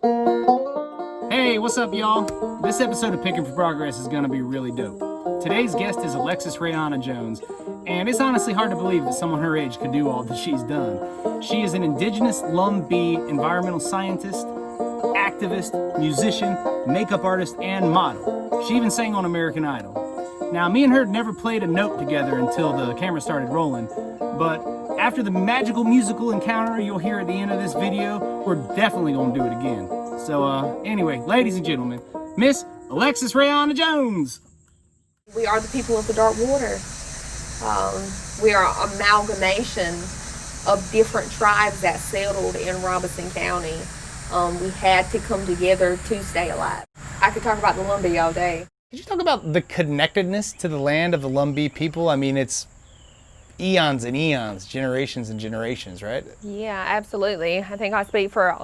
Hey, what's up, y'all? This episode of Pickin for Progress is gonna be really dope. Today's guest is Alexis Raeana Jones, and it's honestly hard to believe that someone her age could do all that she's done. She is an indigenous Lumbee environmental scientist, activist, musician, makeup artist, and model. She even sang on American Idol. Now, me and her never played a note together until the camera started rolling, but after the magical musical encounter you'll hear at the end of this video, we're definitely gonna do it again. So anyway, ladies and gentlemen, Miss Alexis Raeana Jones. We are the people of the dark water. We are an amalgamation of different tribes that settled in Robeson County. We had to come together to stay alive. I could talk about the Lumbee all day. Could you talk about the connectedness to the land of the Lumbee people? I mean, it's eons and eons, generations and generations, right? Yeah, absolutely. I think I speak for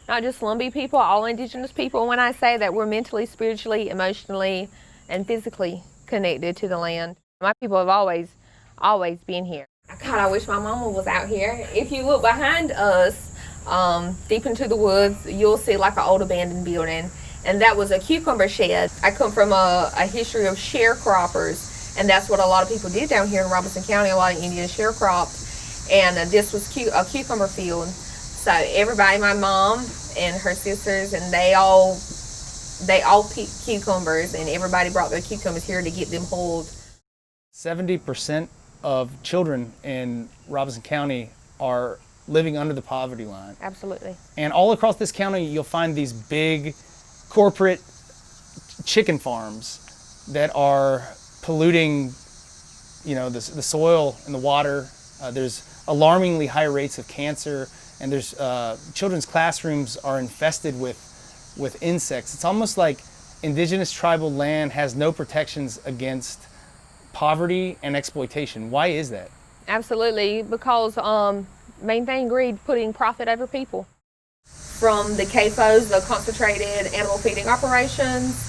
not just Lumbee people, all indigenous people when I say that we're mentally, spiritually, emotionally, and physically connected to the land. My people have always been here. God, I wish my mama was out here. If you look behind us, deep into the woods, you'll see like an old abandoned building. And that was a cucumber shed. I come from a history of sharecroppers, and that's what a lot of people did down here in Robeson County. A lot of Indians sharecropped, and this was a cucumber field. So everybody, my mom and her sisters, and they all picked cucumbers, and everybody brought their cucumbers here to get them pulled. 70% of children in Robeson County are living under the poverty line. Absolutely. And all across this county, you'll find these big corporate chicken farms that are polluting, the soil and the water. There's alarmingly high rates of cancer, and there's children's classrooms are infested with insects. It's almost like indigenous tribal land has no protections against poverty and exploitation. Why is that? Absolutely, because main thing, greed, putting profit over people. From the CAFOs, the concentrated animal feeding operations,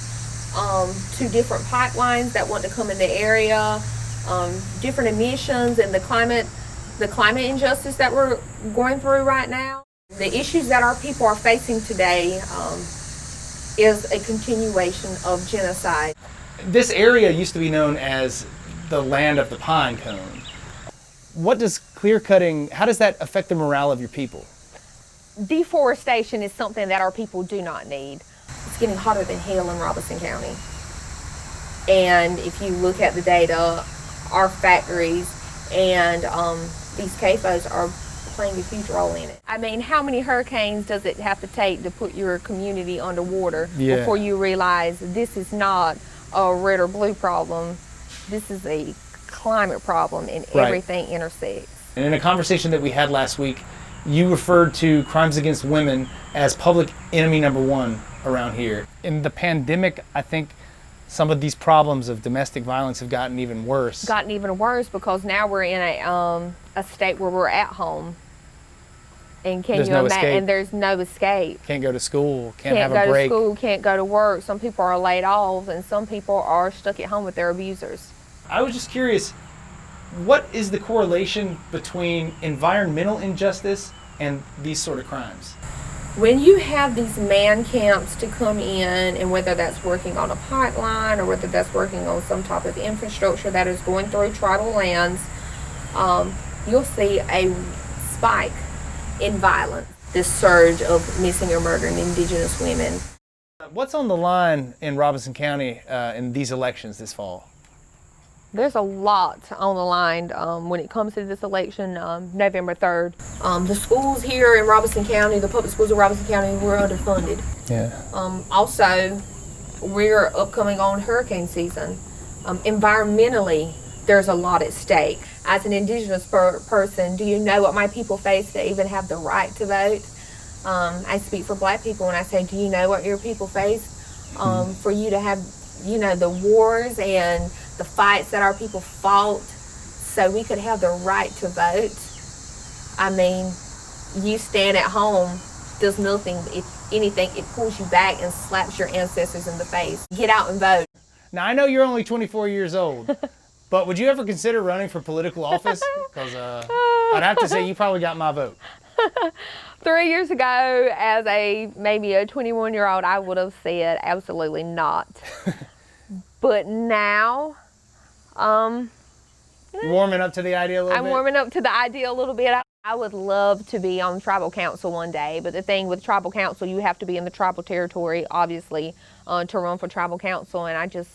to different pipelines that want to come in the area, different emissions, and the climate injustice that we're going through right now. The issues that our people are facing today is a continuation of genocide. This area used to be known as the land of the pine cone. What does clear cutting, how does that affect the morale of your people? Deforestation is something that our people do not need. It's getting hotter than hell in Robeson County. And if you look at the data, our factories and these CAFOs are playing a huge role in it. I mean, how many hurricanes does it have to take to put your community underwater before you realize this is not a red or blue problem, this is a climate problem, and everything intersects. And in a conversation that we had last week, you referred to crimes against women as public enemy number one around here. In the pandemic, I think some of these problems of domestic violence have gotten even worse. Because now we're in a state where we're at home. And there's no escape. Can't go to school, can't have a break. Can't go to school, can't go to work. Some people are laid off, and some people are stuck at home with their abusers. I was just curious, what is the correlation between environmental injustice and these sort of crimes? When you have these man camps to come in, and whether that's working on a pipeline or whether that's working on some type of infrastructure that is going through tribal lands, you'll see a spike in violence, this surge of missing or murdered indigenous women. What's on the line in Robeson County in these elections this fall? There's a lot on the line when it comes to this election, November 3rd. The schools here in Robeson County, the public schools in Robeson County, we're underfunded. Yeah. Also, we're upcoming on hurricane season. Environmentally, there's a lot at stake. As an indigenous person, do you know what my people face to even have the right to vote? I speak for Black people when I say, do you know what your people face? For you to have, the wars and the fights that our people fought so we could have the right to vote. I mean, you stand at home, does nothing. If anything, it pulls you back and slaps your ancestors in the face. Get out and vote. Now, I know you're only 24 years old, but would you ever consider running for political office? Because I'd have to say you probably got my vote. 3 years ago, as maybe a 21-year-old, I would have said absolutely not. But now, Warming up to the idea a little I'm bit? warming up to the idea a little bit. I would love to be on tribal council one day, but the thing with tribal council, you have to be in the tribal territory, obviously, to run for tribal council, and I just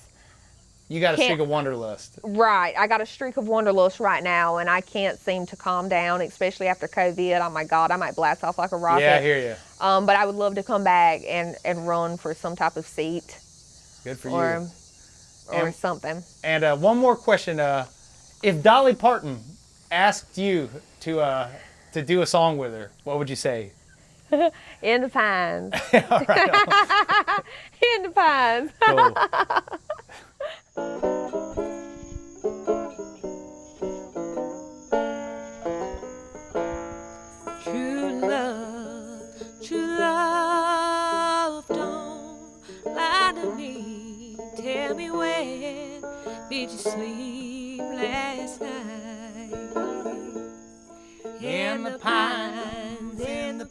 You got a can't. streak of wanderlust. Right, I got a streak of wanderlust right now, and I can't seem to calm down, especially after COVID. Oh my God, I might blast off like a rocket. Yeah, I hear you. But I would love to come back and run for some type of seat. Good for or, you. Or something. And one more question. If Dolly Parton asked you to do a song with her, what would you say? In the pines. All right. In the pines. Cool. True love, don't lie to me. Tell me when did you sleep last night? In the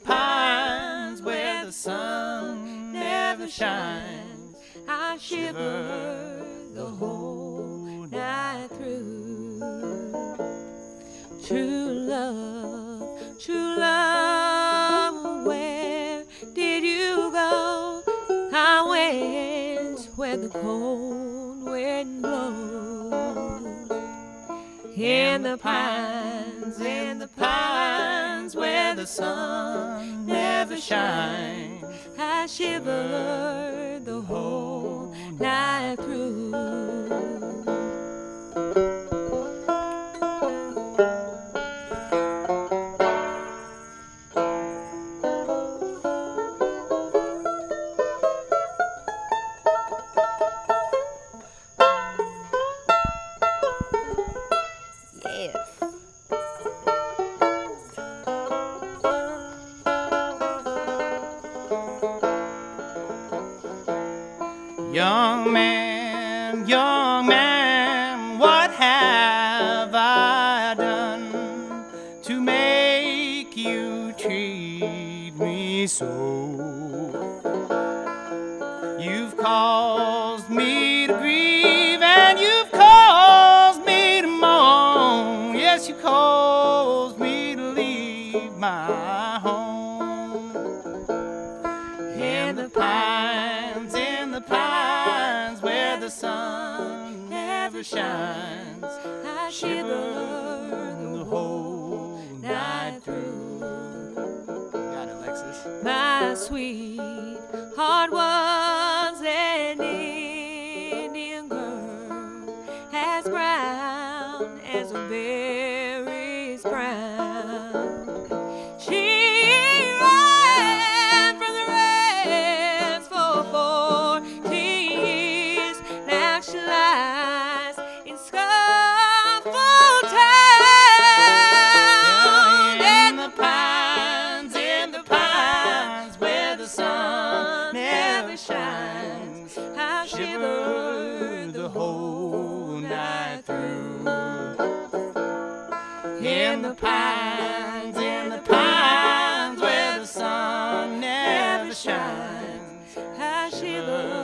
pines where the sun never shines, I shiver the whole night through. True love, where did you go? I went where the cold wind blows. In the pines where the sun never shines, I shiver the whole night through. Young man, what have I done to make you treat me so? You've caused me to grieve and you've caused me to moan. Yes, you caused me to leave my home. In the pines where the sun never shines, I shiver the whole night through. You got it, Alexis. My sweet heart was an Indian girl, as brown as a berry's brown. She ran from the rest for 40 years. Now she lies in Scuffle Town. In the pines where the sun never shines, I shiver the whole night through. In the pines where the sun never shines, I shiver